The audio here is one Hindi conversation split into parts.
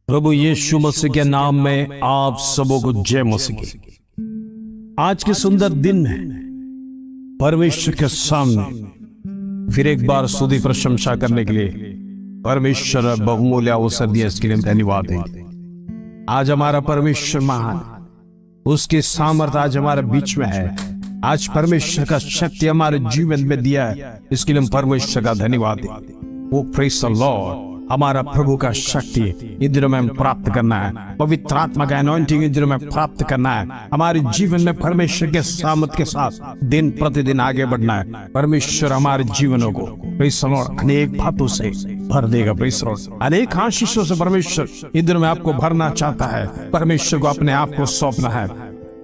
प्रभु यीशु मसीह के नाम में आप सबों को जय मसीह की। आज के सुंदर दिन में परमेश्वर के सामने फिर एक बार स्तुति प्रशंसा करने के लिए परमेश्वर बहुमूल्य अवसर दिया, इसके लिए धन्यवाद देंगे। आज हमारा परमेश्वर महान, उसकी सामर्थ्य आज हमारे बीच में है। आज परमेश्वर का शक्ति हमारे जीवन में दिया है, इसके लिए हम परमेश्वर का धन्यवाद देंगे। वो प्रेज़ द लॉर्ड। हमारा प्रभु का शक्ति इन दिनों में हम प्राप्त करना है, पवित्र आत्मा का अनॉइंटिंग इन दिनों में प्राप्त करना है। हमारे जीवन में परमेश्वर के सामर्थ के साथ दिन प्रतिदिन आगे बढ़ना है। परमेश्वर हमारे जीवनों को प्रेज़ द लॉर्ड अनेक बातों से भर देगा। प्रेज़ द लॉर्ड अनेक आशीषों से परमेश्वर इन दिनों में आपको भरना चाहता है। परमेश्वर को अपने आप को सौंपना है।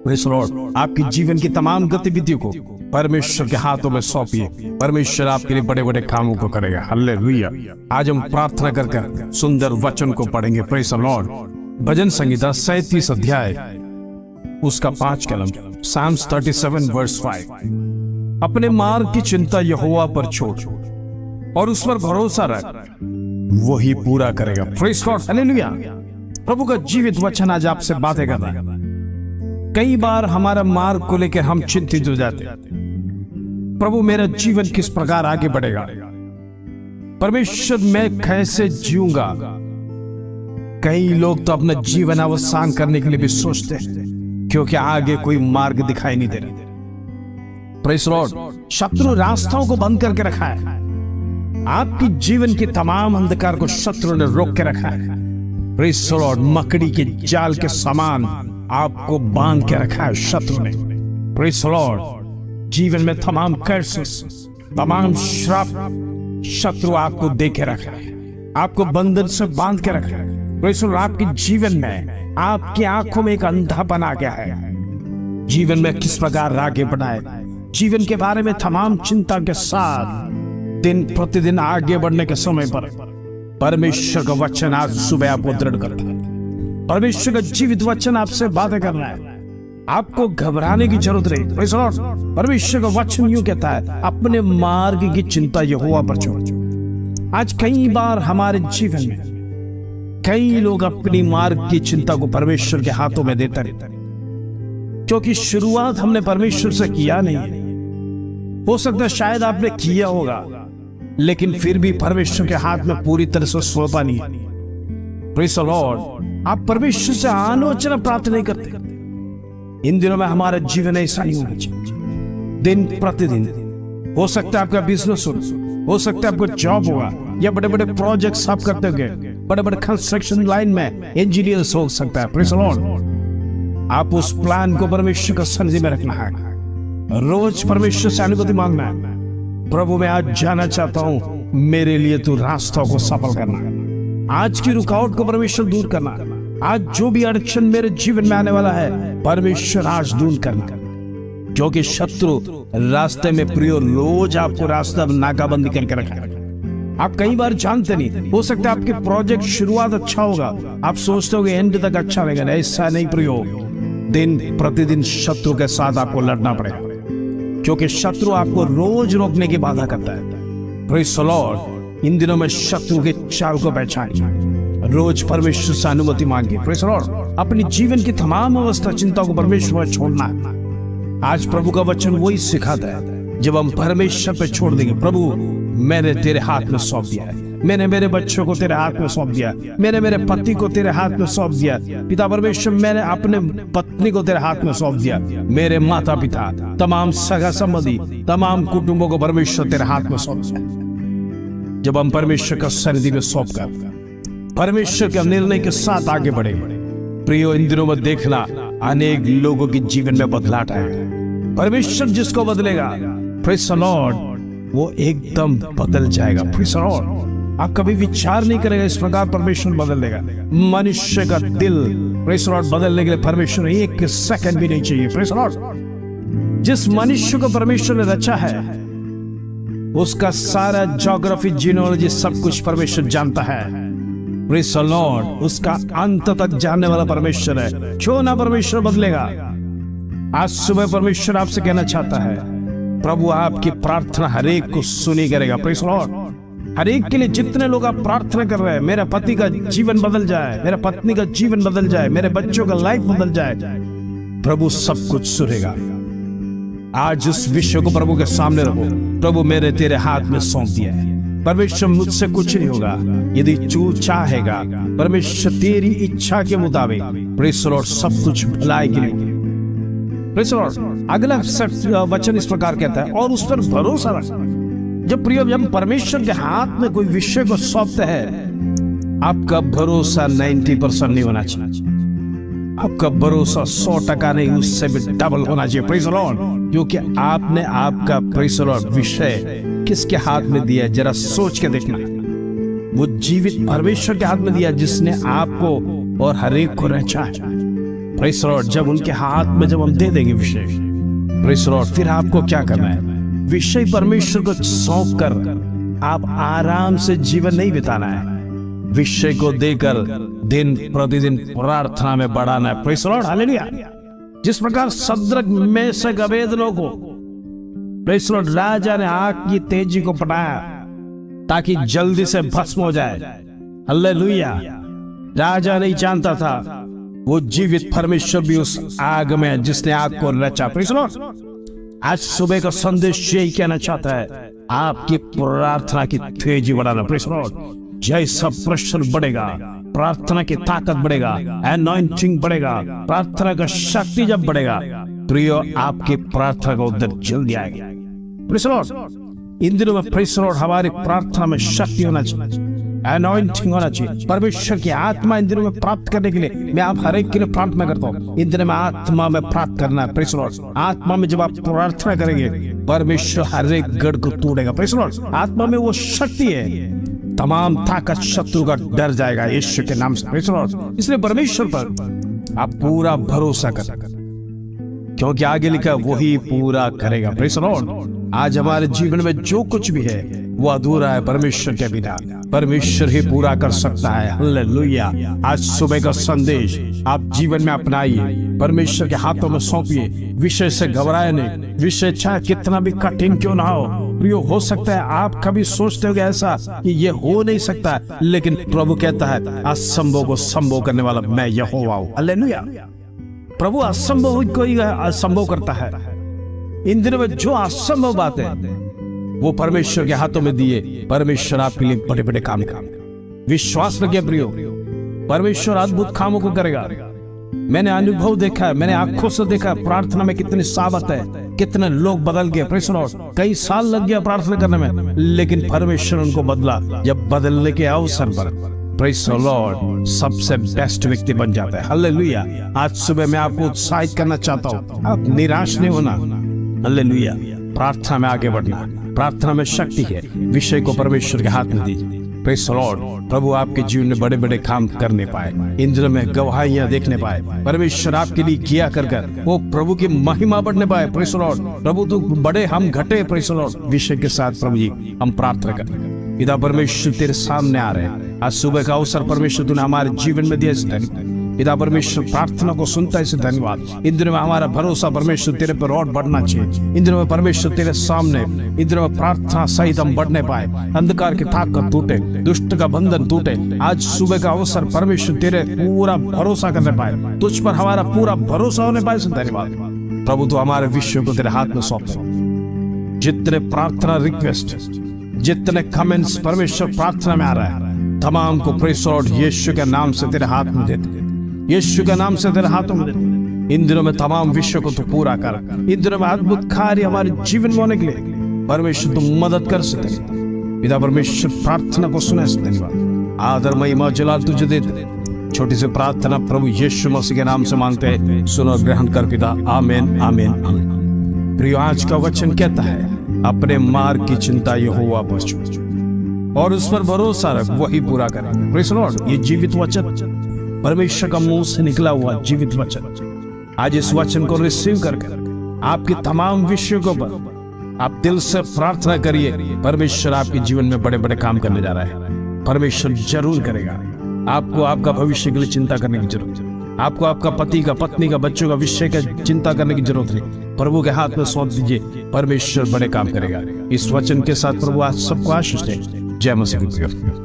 प्रेज़ द लॉर्ड आपकी जीवन की तमाम गतिविधियों को परमेश्वर के हाथों में सौंपिए। परमेश्वर आपके लिए बड़े बड़े कामों को करेगा। हालेलुया। आज हम प्रार्थना कर सुंदर वचन को पढ़ेंगे। Praise the Lord. भजन संहिता 37 अध्याय उसका 5 कलम, Psalms 37 वर्स 5। अपने मार्ग की चिंता यहोवा पर छोड़ और उस पर भरोसा रख, वही पूरा करेगा। Praise the Lord. हालेलुया। प्रभु का जीवित वचन आज आपसे बातें कर रहा है। कई बार हमारा मार्ग को लेकर हम चिंतित हो जाते हैं। प्रभु मेरा जीवन किस प्रकार आगे बढ़ेगा, परमेश्वर मैं कैसे जीऊंगा। कई लोग तो अपना जीवन अवसान करने के लिए भी सोचते हैं, क्योंकि आगे कोई मार्ग दिखाई नहीं दे रहा। Praise the Lord. शत्रु रास्तों को बंद करके रखा है। आपकी जीवन के तमाम अंधकार को शत्रु ने रोक के रखा है। Praise the Lord. मकड़ी के जाल के समान आपको बांध के रखा है शत्रु ने। Praise the Lord. जीवन में तमाम कर्सेस, तमाम श्राप शत्रु आपको दे के रखा है, आपको बंधन से बांध के रखा है। Praise the Lord. आपके जीवन में आपकी आंखों में एक अंधापन आ गया है। जीवन में किस प्रकार आगे बढ़ाए, जीवन के बारे में तमाम चिंता के साथ दिन प्रतिदिन आगे बढ़ने के समय पर परमेश्वर का वचन आज सुबह आपको दृढ़ करता है। परमेश्वर का जीवित वचन आपसे बातें कर रहा है। आपको घबराने की जरूरत नहीं। Praise the Lord. परमेश्वर का वचन यूं कहता है, अपने मार्ग की चिंता यहोवा पर छोड़। आज कई बार हमारे जीवन में कई लोग अपनी मार्ग की चिंता को परमेश्वर के हाथों में देते रहते हैं, क्योंकि शुरुआत हमने परमेश्वर से किया नहीं है। हो सकता है शायद आपने किया होगा, लेकिन फिर भी परमेश्वर के हाथ में पूरी तरह से सौंपा नहीं है। Praise the Lord. आप परमेश्वर से आलोचना प्राप्त नहीं करते। इन दिनों में हमारा जीवन ऐसा नहीं होना चाहिए। दिन प्रतिदिन हो सकता है आपका बिजनेस हो सकता है आपको जॉब होगा, या बड़े बड़े प्रोजेक्ट्स आप करते होंगे, बड़े बड़े कंस्ट्रक्शन लाइन में इंजीनियर्स हो सकता है। Praise the Lord. आप उस प्लान को परमेश्वर का सन्निधि में रखना है। रोज परमेश्वर से अनुमति मांगना है। प्रभु मैं आज जाना चाहता हूं, मेरे लिए तू रास्तों को सफल करना। आज की रुकावट को परमेश्वर दूर करना। आज जो भी अड़चन मेरे जीवन में आने वाला है, परमेश्वर आज दूर करना, क्योंकि शत्रु रास्ते में प्रियो रोज आपको रास्ता नाकाबंदी करके रखा है। आप कई बार जानते नहीं, हो सकता है आपके प्रोजेक्ट शुरुआत अच्छा होगा, आप सोचते हो एंड तक अच्छा रहेगा। ऐसा नहीं प्रियो। दिन प्रतिदिन शत्रु के साथ आपको लड़ना पड़ेगा, क्योंकि शत्रु आपको रोज रोकने की बाधा करता है। Praise the Lord. इन दिनों में शत्रु के चाल को पहचानिए। रोज परमेश्वर से अनुमति मांगिए। Praise the Lord. अपनी जीवन की तमाम अवस्था चिंता को परमेश्वर पर छोड़ना है। आज प्रभु का वचन वही सिखाता है, जब हम परमेश्वर पे छोड़ देंगे। प्रभु मैंने तेरे हाथ में सौंप दिया है, मैंने मेरे बच्चों को तेरे हाथ में सौंप दिया, मैंने मेरे पति को तेरे हाथ में सौंप दिया। पिता परमेश्वर मैंने अपने पत्नी को तेरे हाथ में सौंप दिया, मेरे माता पिता, तमाम सगा संबंधी, तमाम कुटुंबों को परमेश्वर तेरे हाथ में सौंप दिया। जब हम परमेश्वर का सन्निधि में सौंप कर परमेश्वर के निर्णय के साथ आगे बढ़ेंगे, प्रियो इन दिनों में देखना अनेक लोगों के जीवन में बदलाव आएगा। परमेश्वर जिसको बदलेगा, प्रेज़ द लॉर्ड, वो एकदम बदल जाएगा। Praise the Lord. आप कभी विचार नहीं करेगा इस प्रकार परमेश्वर बदल देगा। मनुष्य का दिल प्रेज़ द लॉर्ड बदलने के लिए परमेश्वर एक सेकंड भी नहीं चाहिए। Praise the Lord. जिस मनुष्य को परमेश्वर ने रचा है, उसका सारा ज्योग्राफी, जीनोलॉजी सब कुछ परमेश्वर जानता है। Praise the Lord. उसका अंत तक जानने वाला परमेश्वर है। क्यों ना परमेश्वर बदलेगा। आज सुबह परमेश्वर आपसे कहना चाहता है, प्रभु आपकी प्रार्थना हर एक को सुनी करेगा। Praise the Lord. हर एक के लिए जितने लोग आप प्रार्थना कर रहे हैं, मेरा पति का जीवन बदल जाए, मेरा पत्नी का जीवन बदल जाए, मेरे बच्चों का लाइफ बदल जाए, प्रभु सब कुछ सुनेगा। आज इस विषय को प्रभु के सामने रखो। प्रभु मेरे तेरे हाथ में सौंप दिया है। परमेश्वर मुझसे कुछ नहीं होगा यदि तू चाहेगा। परमेश्वर तेरी इच्छा के मुताबिक प्रेज़ द लॉर्ड सब कुछ भलाई के लिए। Praise the Lord. अगला वचन इस प्रकार कहता है, और उस पर भरोसा रख। जब प्रिय, जब परमेश्वर के हाथ में कोई विषय को सौंपते हैं, आपका भरोसा 90% नहीं होना चाहिए। आपका भरोसा 100% नहीं, उससे भी डबल होना चाहिए। Praise the Lord. क्योंकि आपने आपका प्रेज़ द लॉर्ड विषय किसके हाथ में दिया, जरा सोच के देखना। वो जीवित परमेश्वर के हाथ में दिया, जिसने आपको और हर एक को रचा है। Praise the Lord. जब उनके हाथ में जब हम दे देंगे विषय, प्रेज़ द लॉर्ड, फिर आपको क्या करना है? विषय परमेश्वर को सौंप कर आप आराम से जीवन नहीं बिताना है। विषय को देकर दिन प्रतिदिन प्रार्थना में बढ़ाना है। Praise the Lord. हालेलुया। जिस प्रकार सद्रक, मेशक, अबेदनो को प्रेज़ द लॉर्ड राजा ने आग की तेजी को पटाया ताकि जल्दी से भस्म हो जाए। हालेलुया। राजा नहीं जानता था वो जीवित परमेश्वर भी उस आग में, जिसने आग को रचा। Praise the Lord. आज सुबह का संदेश यही कहना चाहता है, आपकी प्रार्थना की तेजी बढ़ाना। Praise the Lord. जैसा प्रेशर बढ़ेगा, प्रार्थना की ताकत बढ़ेगा, एनॉइंटिंग बढ़ेगा, प्रार्थना का शक्ति जब बढ़ेगा, प्रियो, आपकी प्रार्थना का उत्तर जल्दी आएगा। Praise the Lord. इन दिनों में प्रेज़ द लॉर्ड हमारी प्रार्थना में शक्ति होना चाहिए, एनॉइंटिंग होना चाहिए। परमेश्वर की आत्मा इन दिनों में प्राप्त करने के लिए मैं आप हर एक के लिए प्रार्थना करता हूँ। इन दिनों में आत्मा में प्राप्त करना है। Praise the Lord. आत्मा में जब आप प्रार्थना करेंगे, परमेश्वर हर एक गढ़ को तोड़ेगा। Praise the Lord. आत्मा में वो शक्ति है, तमाम ताकत शत्रु का डर जाएगा यीशु के नाम से। Praise the Lord. इसलिए परमेश्वर पर आप पूरा भरोसा कर, क्योंकि आगे लिखा वही पूरा करेगा। Praise the Lord. आज हमारे जीवन में जो कुछ भी है वो अधूरा है परमेश्वर के बिना। परमेश्वर ही पूरा कर सकता है। हालेलुया। आज सुबह का संदेश आप जीवन में अपनाइए, परमेश्वर के हाथों में सौंपिए। विषय से घबराए नहीं। विषय चाहे कितना भी कठिन क्यों ना हो, प्रियो, हो सकता है आप कभी सोचते हो ऐसा कि ये हो नहीं सकता, लेकिन प्रभु कहता है असंभव को संभव करने वाला मैं यहोवा हूं। हालेलुया। प्रभु असंभव को ही असंभव करता है। इन दिनों में जो असंभव बात है वो परमेश्वर के हाथों में दिए। परमेश्वर आपके लिए बड़े बड़े काम करेगा। विश्वास रखिए प्रियो, परमेश्वर अद्भुत कामों को करेगा। मैंने अनुभव देखा है, मैंने आंखों से देखा है प्रार्थना में कितनी सामर्थ है, कितने लोग बदल गए। Praise the Lord. कई साल लग गया प्रार्थना करने में, लेकिन परमेश्वर उनको बदला। जब बदलने के अवसर पर प्रेज़ द लॉर्ड सबसे बेस्ट व्यक्ति बन जाता है। हालेलुया। आज सुबह मैं आपको उत्साहित करना चाहता हूँ, आप निराश नहीं होना। हालेलुया। प्रार्थना में आगे बढ़ना। प्रार्थना में शक्ति है। विषय को परमेश्वर के हाथ में दीजिए। Praise the Lord. प्रभु आपके जीवन में बड़े बड़े काम करने पाए, इन दिनों में गवाहियां देखने पाए, परमेश्वर आपके लिए किया कर वो प्रभु की महिमा बढ़ने पाए। Praise the Lord. प्रभु तू बड़े, हम घटे। Praise the Lord. विषय के साथ प्रभु जी हम प्रार्थना करें। पिता परमेश्वर तेरे सामने आ रहे हैं। आज सुबह का अवसर परमेश्वर तूने हमारे जीवन में दिया। पिता परमेश्वर प्रार्थना को सुनता है, इसे धन्यवाद। इन दिनों में हमारा भरोसा परमेश्वर तेरे पर और बढ़ना चाहिए। इन दिनों में परमेश्वर तेरे सामने, इन दिनों में प्रार्थना सहित हम बढ़ने पाए। अंधकार की ताकत टूटे, दुष्ट का बंधन टूटे। आज सुबह का अवसर परमेश्वर तेरे पूरा भरोसा करने पाए, तुझ पर हमारा पूरा भरोसा होने पाए, इसे धन्यवाद। प्रभु तो हमारे विषय को तेरे हाथ में सौंपे। जितने प्रार्थना रिक्वेस्ट, जितने कमेंट्स परमेश्वर प्रार्थना में आ रहा है, तमाम को प्रेज़ द लॉर्ड यीशु के नाम से तेरे हाथ में देते, यीशु के नाम से तेरे हाथों में देते। इन दिनों में तमाम विषय को तू पूरा कर। इन दिनों में अद्भुत कार्य हमारे जीवन में होने के लिए परमेश्वर तू मदद कर सकते। पिता परमेश्वर प्रार्थना को सुने, से धन्यवाद। आदर महिमा जलाल तुझे देते। छोटी सी प्रार्थना प्रभु यीशु मसीह के नाम से मांगते हैं, सुनो ग्रहण कर पिता। आमीन, आमीन, आमीन। प्रियो, आज का वचन कहता है अपने मार्ग की चिंता यहोवा पर छोड़ और उस पर भरोसा रख, वही पूरा करे। Praise the Lord. ये जीवित वचन, परमेश्वर का मुंह से निकला हुआ जीवित वचन, आज इस वचन को रिसीव करके आपके तमाम विषयों को पर आप दिल से प्रार्थना करिए। परमेश्वर आपके जीवन में बड़े बड़े काम करने जा रहा है। परमेश्वर जरूर करेगा। आपको आपका भविष्य के लिए चिंता करने की जरूरत है। आपको आपका पति का, पत्नी का, बच्चों का विषय का चिंता करने की जरूरत नहीं। प्रभु के हाथ में सौंप दीजिए, परमेश्वर बड़े काम करेगा। इस वचन के साथ प्रभु आज सबको आशीष दे। जय मसीह की प्रिय।